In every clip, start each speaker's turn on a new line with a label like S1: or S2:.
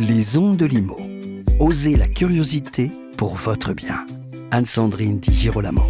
S1: Les ondes de Limo. Osez la curiosité pour votre bien. Anne-Sandrine Di Girolamo.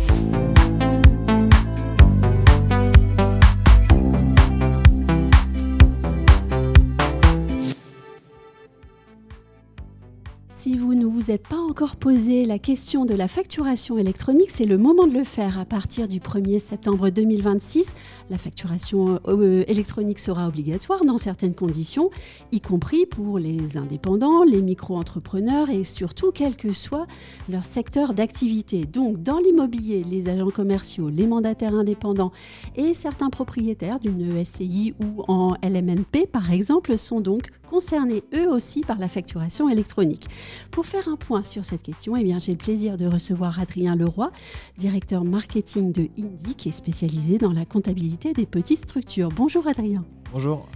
S2: Si vous ne vous êtes pas encore posé la question de la facturation électronique, c'est le moment de le faire. À partir du 1er septembre 2026, la facturation électronique sera obligatoire dans certaines conditions, y compris pour les indépendants, les micro-entrepreneurs et surtout quel que soit leur secteur d'activité. Donc dans l'immobilier, les agents commerciaux, les mandataires indépendants et certains propriétaires d'une SCI ou en LMNP par exemple sont donc concernés eux aussi par la facturation électronique. Pour faire un point sur cette question, j'ai le plaisir de recevoir Adrien Leroy, directeur marketing de Indy, qui est spécialisé dans la comptabilité des petites structures. Bonjour Adrien.
S3: Bonjour.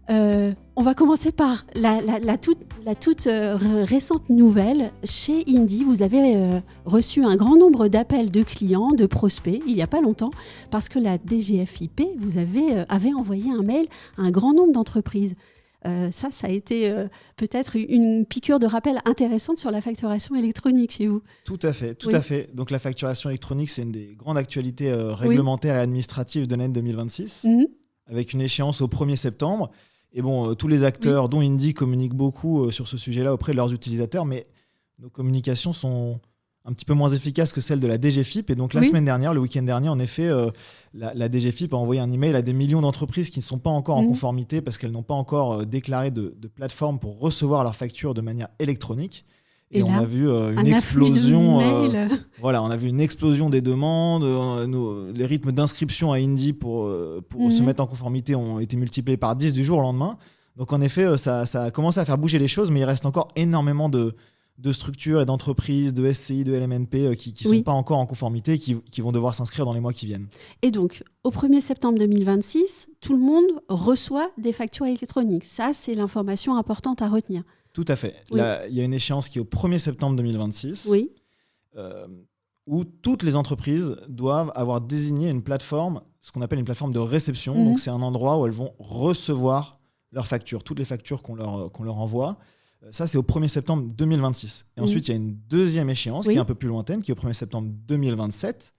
S2: On va commencer par la toute récente nouvelle. Chez Indy, vous avez reçu un grand nombre d'appels de clients, de prospects, il n'y a pas longtemps, parce que la DGFiP, vous avait envoyé un mail à un grand nombre d'entreprises. Ça a été peut-être une piqûre de rappel intéressante sur la facturation électronique chez vous.
S3: Tout à fait. Donc la facturation électronique, c'est une des grandes actualités réglementaires et administratives de l'année 2026, avec une échéance au 1er septembre. Et tous les acteurs, dont Indy, communiquent beaucoup sur ce sujet-là auprès de leurs utilisateurs, mais nos communications sont un petit peu moins efficaces que celles de la DGFiP. Et donc la semaine dernière, le week-end dernier, en effet, la DGFiP a envoyé un email à des millions d'entreprises qui ne sont pas encore en conformité parce qu'elles n'ont pas encore déclaré de plateforme pour recevoir leurs factures de manière électronique. Et là, on a vu une explosion. On a vu une explosion des demandes. Les rythmes d'inscription à Indy pour se mettre en conformité ont été multipliés par 10 du jour au lendemain. Donc en effet, ça a commencé à faire bouger les choses, mais il reste encore énormément de structures et d'entreprises, de SCI, de LMNP qui ne sont pas encore en conformité et qui vont devoir s'inscrire dans les mois qui viennent.
S2: Et donc, au 1er septembre 2026, tout le monde reçoit des factures électroniques. Ça, c'est l'information importante à retenir.
S3: Tout à fait. Là, il y a une échéance qui est au 1er septembre 2026 où toutes les entreprises doivent avoir désigné une plateforme, ce qu'on appelle une plateforme de réception. Donc, c'est un endroit où elles vont recevoir leurs factures, toutes les factures qu'on leur envoie. Ça, c'est au 1er septembre 2026. Et ensuite, il y a une deuxième échéance qui est un peu plus lointaine, qui est au 1er septembre 2027,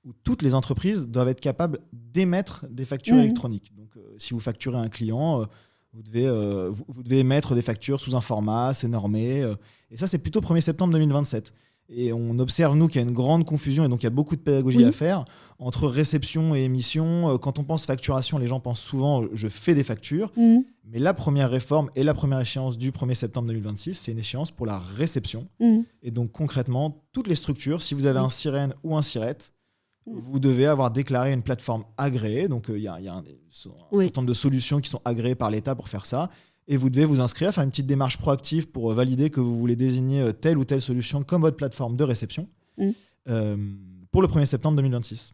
S3: où toutes les entreprises doivent être capables d'émettre des factures électroniques. Donc, si vous facturez un client, vous devez émettre des factures sous un format, c'est normé. Et ça, c'est plutôt 1er septembre 2027. Et on observe, nous, qu'il y a une grande confusion et donc il y a beaucoup de pédagogie à faire entre réception et émission. Quand on pense facturation, les gens pensent souvent « je fais des factures ». Mais la première réforme et la première échéance du 1er septembre 2026, c'est une échéance pour la réception. Et donc concrètement, toutes les structures, si vous avez un Sirène ou un Sirette, vous devez avoir déclaré une plateforme agréée. Donc il y a un certain nombre de solutions qui sont agréées par l'État pour faire ça. Et vous devez vous inscrire, faire une petite démarche proactive pour valider que vous voulez désigner telle ou telle solution comme votre plateforme de réception pour le 1er septembre 2026.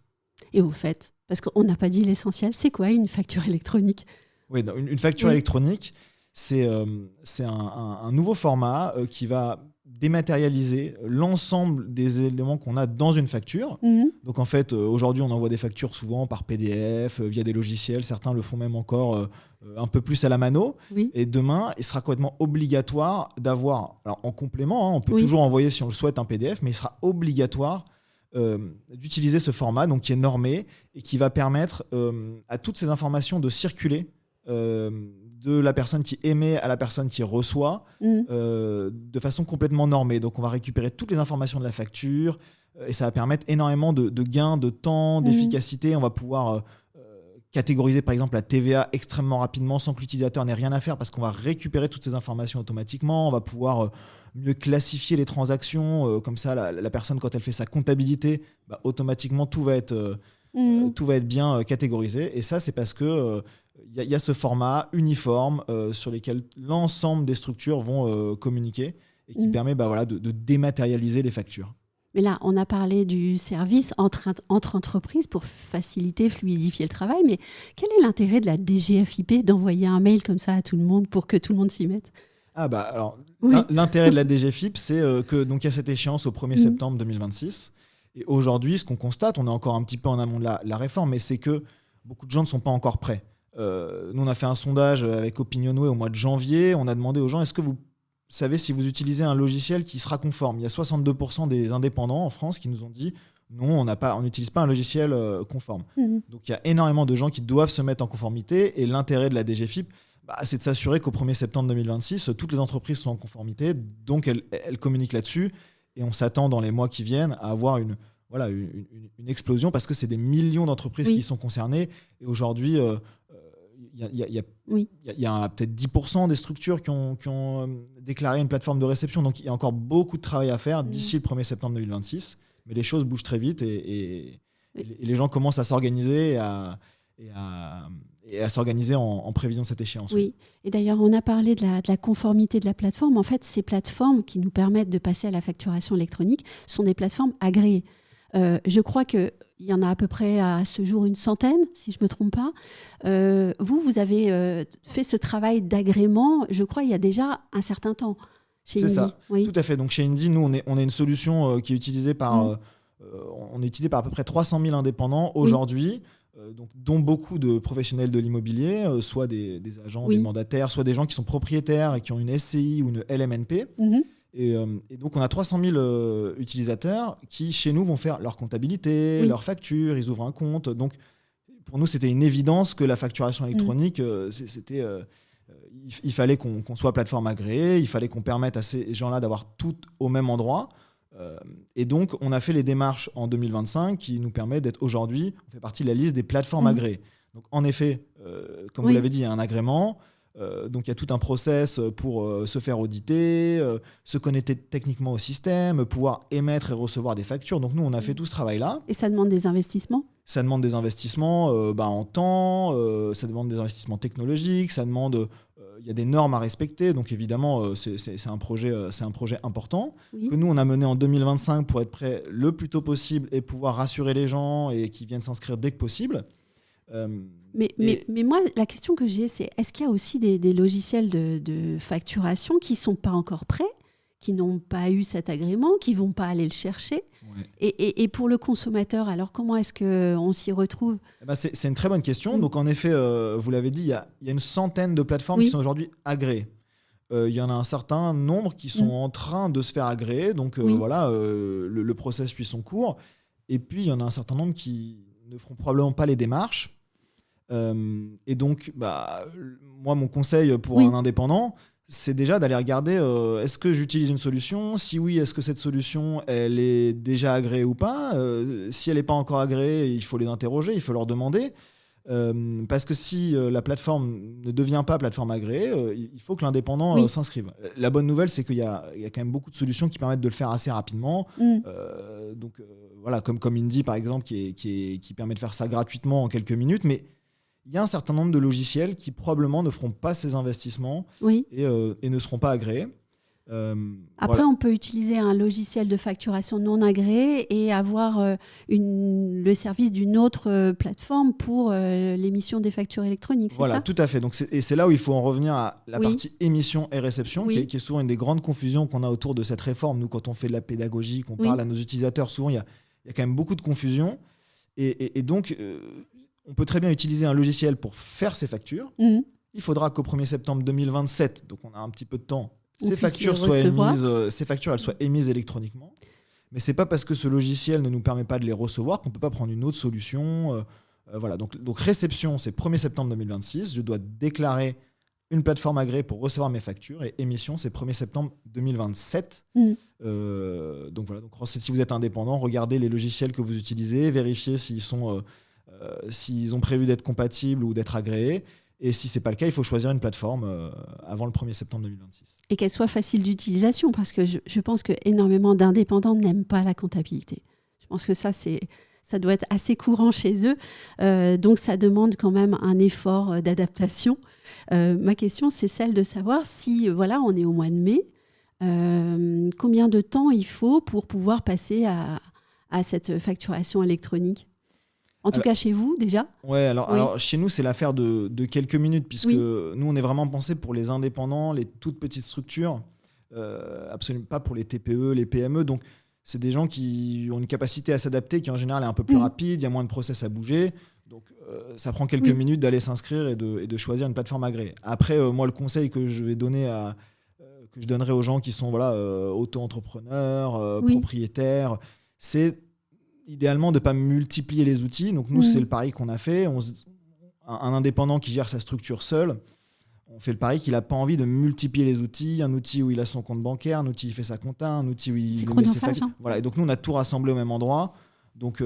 S2: Et vous faites, parce qu'on n'a pas dit l'essentiel, c'est quoi une facture électronique ?
S3: Oui, une facture électronique, c'est un nouveau format qui va dématérialiser l'ensemble des éléments qu'on a dans une facture. Donc en fait, aujourd'hui, on envoie des factures souvent par PDF, via des logiciels. Certains le font même encore un peu plus à la mano. Et demain, il sera complètement obligatoire d'avoir, alors en complément, on peut toujours envoyer si on le souhaite un PDF, mais il sera obligatoire d'utiliser ce format donc qui est normé et qui va permettre à toutes ces informations de circuler de la personne qui émet à la personne qui reçoit de façon complètement normée. Donc on va récupérer toutes les informations de la facture et ça va permettre énormément de gains de temps, d'efficacité. On va pouvoir catégoriser par exemple la TVA extrêmement rapidement sans que l'utilisateur n'ait rien à faire parce qu'on va récupérer toutes ces informations automatiquement. On va pouvoir mieux classifier les transactions. Comme ça, la personne, quand elle fait sa comptabilité, automatiquement tout va être bien catégorisé. Et ça, c'est parce que y a ce format uniforme sur lequel l'ensemble des structures vont communiquer et qui permet de dématérialiser les factures.
S2: Mais là, on a parlé du service entre entreprises pour faciliter, fluidifier le travail. Mais quel est l'intérêt de la DGFiP d'envoyer un mail comme ça à tout le monde pour que tout le monde s'y mette ?
S3: L'intérêt de la DGFiP, c'est que donc il y a cette échéance au 1er septembre 2026. Et aujourd'hui, ce qu'on constate, on est encore un petit peu en amont de la réforme, mais c'est que beaucoup de gens ne sont pas encore prêts. Nous, on a fait un sondage avec Opinionway au mois de janvier. On a demandé aux gens, est-ce que vous savez si vous utilisez un logiciel qui sera conforme. Il y a 62% des indépendants en France qui nous ont dit non, on n'utilise pas un logiciel conforme. Donc il y a énormément de gens qui doivent se mettre en conformité, et l'intérêt de la DGFiP, c'est de s'assurer qu'au 1er septembre 2026, toutes les entreprises sont en conformité, donc elles communiquent là-dessus, et on s'attend dans les mois qui viennent à avoir une explosion, parce que c'est des millions d'entreprises qui sont concernées, et aujourd'hui, il y a peut-être 10% des structures qui ont déclaré une plateforme de réception, donc il y a encore beaucoup de travail à faire d'ici le 1er septembre 2026, mais les choses bougent très vite, et les gens commencent à s'organiser et à s'organiser en prévision de cette échéance.
S2: Oui, et d'ailleurs, on a parlé de la conformité de la plateforme. En fait, ces plateformes qui nous permettent de passer à la facturation électronique sont des plateformes agréées. Je crois qu'il y en a à peu près à ce jour une centaine, si je ne me trompe pas. Vous avez fait ce travail d'agrément, je crois, il y a déjà un certain temps chez Indy.
S3: C'est ça, tout à fait. Donc chez Indy, nous, on est une solution qui est utilisée par... on est utilisé par à peu près 300 000 indépendants aujourd'hui, dont beaucoup de professionnels de l'immobilier, soit des agents, des mandataires, soit des gens qui sont propriétaires et qui ont une SCI ou une LMNP. Et donc, on a 300 000 utilisateurs qui, chez nous, vont faire leur comptabilité, leurs factures, ils ouvrent un compte. Donc, pour nous, c'était une évidence que la facturation électronique, il fallait qu'on soit plateforme agréée, il fallait qu'on permette à ces gens-là d'avoir tout au même endroit. Et donc, on a fait les démarches en 2025 qui nous permettent d'être aujourd'hui, on fait partie de la liste des plateformes agréées. Donc, en effet, comme vous l'avez dit, il y a un agrément. Donc, il y a tout un process pour se faire auditer, se connecter techniquement au système, pouvoir émettre et recevoir des factures. Donc, nous, on a fait tout ce travail-là.
S2: Et ça demande des investissements ?
S3: Ça demande des investissements en temps, ça demande des investissements technologiques, ça demande... Il y a des normes à respecter, donc évidemment, c'est un projet important que nous, on a mené en 2025 pour être prêt le plus tôt possible et pouvoir rassurer les gens et qui viennent s'inscrire dès que possible.
S2: Mais moi, la question que j'ai, c'est est-ce qu'il y a aussi des logiciels de facturation qui ne sont pas encore prêts, qui n'ont pas eu cet agrément, qui ne vont pas aller le chercher ? Et pour le consommateur, alors comment est-ce qu'on s'y retrouve ?
S3: C'est une très bonne question. Donc en effet, vous l'avez dit, il y a une centaine de plateformes qui sont aujourd'hui agréées. Il y en a un certain nombre qui sont en train de se faire agréer. Donc le process suit son cours. Et puis il y en a un certain nombre qui ne feront probablement pas les démarches. Et donc, moi, mon conseil pour un indépendant, c'est déjà d'aller regarder est-ce que j'utilise une solution ? Si oui, est-ce que cette solution elle est déjà agréée ou pas ? Si elle n'est pas encore agréée, il faut les interroger, il faut leur demander. Parce que si la plateforme ne devient pas plateforme agréée, il faut que l'indépendant s'inscrive. La bonne nouvelle, c'est qu'il y a quand même beaucoup de solutions qui permettent de le faire assez rapidement. Donc voilà, comme Indy par exemple, qui permet de faire ça gratuitement en quelques minutes. Mais il y a un certain nombre de logiciels qui probablement ne feront pas ces investissements et ne seront pas agréés.
S2: Après, on peut utiliser un logiciel de facturation non agréé et avoir le service d'une autre plateforme pour l'émission des factures électroniques, c'est ça ?
S3: Tout à fait. Donc c'est là où il faut en revenir à la partie émission et réception, qui est souvent une des grandes confusions qu'on a autour de cette réforme. Nous, quand on fait de la pédagogie, qu'on parle à nos utilisateurs, souvent il y a quand même beaucoup de confusion. Et donc... on peut très bien utiliser un logiciel pour faire ses factures. Il faudra qu'au 1er septembre 2027, donc on a un petit peu de temps, ces factures elles soient émises électroniquement. Mais ce n'est pas parce que ce logiciel ne nous permet pas de les recevoir qu'on ne peut pas prendre une autre solution. Donc réception, c'est 1er septembre 2026. Je dois déclarer une plateforme agréée pour recevoir mes factures. Et émission, c'est 1er septembre 2027. Donc si vous êtes indépendant, regardez les logiciels que vous utilisez, vérifiez s'ils ont prévu d'être compatibles ou d'être agréés. Et si ce n'est pas le cas, il faut choisir une plateforme avant le 1er septembre 2026. Et
S2: qu'elle soit facile d'utilisation, parce que je pense qu'énormément d'indépendants n'aiment pas la comptabilité. Je pense que ça doit être assez courant chez eux. Donc, ça demande quand même un effort d'adaptation. Ma question, c'est celle de savoir si, on est au mois de mai, combien de temps il faut pour pouvoir passer à cette facturation électronique ? En tout cas, chez vous, déjà ?
S3: Alors chez nous, c'est l'affaire de quelques minutes, puisque nous, on est vraiment pensé pour les indépendants, les toutes petites structures, absolument pas pour les TPE, les PME. Donc, c'est des gens qui ont une capacité à s'adapter qui, en général, est un peu plus rapide, il y a moins de process à bouger. Donc, ça prend quelques minutes d'aller s'inscrire et de choisir une plateforme agréée. Après, moi, le conseil que je vais donner que je donnerais aux gens qui sont auto-entrepreneurs,
S2: Oui.
S3: propriétaires, c'est idéalement de ne pas multiplier les outils. Donc nous, c'est le pari qu'on a fait. Un indépendant qui gère sa structure seul, on fait le pari qu'il n'a pas envie de multiplier les outils. Un outil où il a son compte bancaire, un outil où il fait sa compta, un outil où il met ses
S2: chronophage, hein.
S3: Voilà. Et donc nous, on a tout rassemblé au même endroit. Donc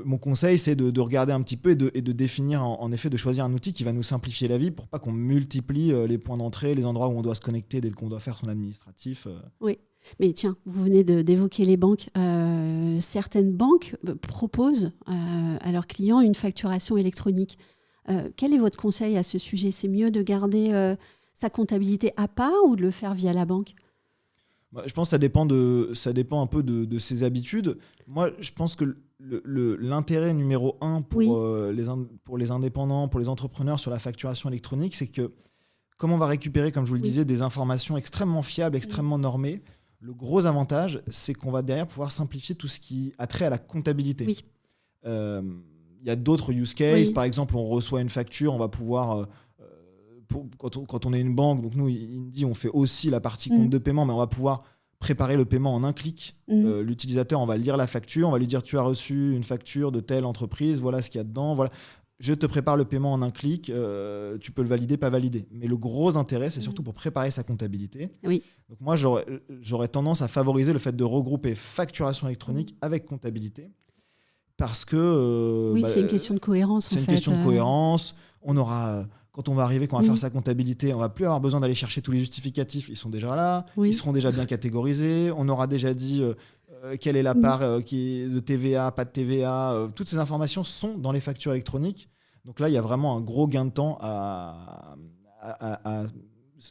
S3: mon conseil, c'est de regarder un petit peu et de définir, en effet, de choisir un outil qui va nous simplifier la vie pour pas qu'on multiplie les points d'entrée, les endroits où on doit se connecter dès qu'on doit faire son administratif.
S2: Oui. Mais tiens, vous venez d'évoquer les banques. Certaines banques proposent à leurs clients une facturation électronique. Quel est votre conseil à ce sujet ? C'est mieux de garder sa comptabilité à part ou de le faire via la banque ?
S3: Je pense que ça dépend un peu de ses habitudes. Moi, je pense que l'intérêt numéro 1 pour les indépendants, pour les entrepreneurs sur la facturation électronique, c'est que comme on va récupérer, comme je vous le disais, des informations extrêmement fiables, extrêmement normées, le gros avantage, c'est qu'on va derrière pouvoir simplifier tout ce qui a trait à la comptabilité.
S2: Oui.
S3: Il y a d'autres use cases. Par exemple, on reçoit une facture, on va pouvoir... quand on est une banque, donc nous, Indy, on fait aussi la partie compte de paiement, mais on va pouvoir préparer le paiement en un clic. L'utilisateur, on va lire la facture, on va lui dire tu as reçu une facture de telle entreprise, voilà ce qu'il y a dedans, voilà. Je te prépare le paiement en un clic, tu peux le valider, pas valider. Mais le gros intérêt, c'est surtout pour préparer sa comptabilité.
S2: Oui.
S3: Donc moi, j'aurais tendance à favoriser le fait de regrouper facturation électronique avec comptabilité. Parce que...
S2: c'est une question de cohérence.
S3: C'est une question de cohérence. On aura... Quand on va arriver, quand on va faire sa comptabilité, on va plus avoir besoin d'aller chercher tous les justificatifs. Ils sont déjà là, ils seront déjà bien catégorisés. On aura déjà dit quelle est la part qui est de TVA, pas de TVA. Toutes ces informations sont dans les factures électroniques. Donc là, il y a vraiment un gros gain de temps à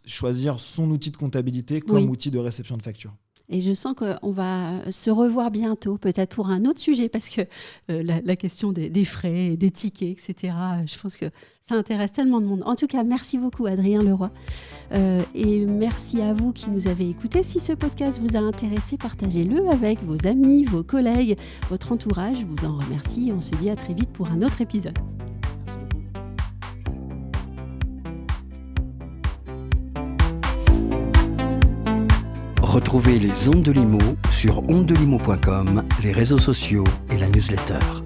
S3: choisir son outil de comptabilité comme outil de réception de facture.
S2: Et je sens qu'on va se revoir bientôt, peut-être pour un autre sujet, parce que la question des frais, des tickets, etc., je pense que ça intéresse tellement de monde. En tout cas, merci beaucoup Adrien Leroy. Et merci à vous qui nous avez écoutés. Si ce podcast vous a intéressé, partagez-le avec vos amis, vos collègues, votre entourage. Je vous en remercie et on se dit à très vite pour un autre épisode.
S1: Retrouvez les Ondes de Limo sur ondedelimo.com, les réseaux sociaux et la newsletter.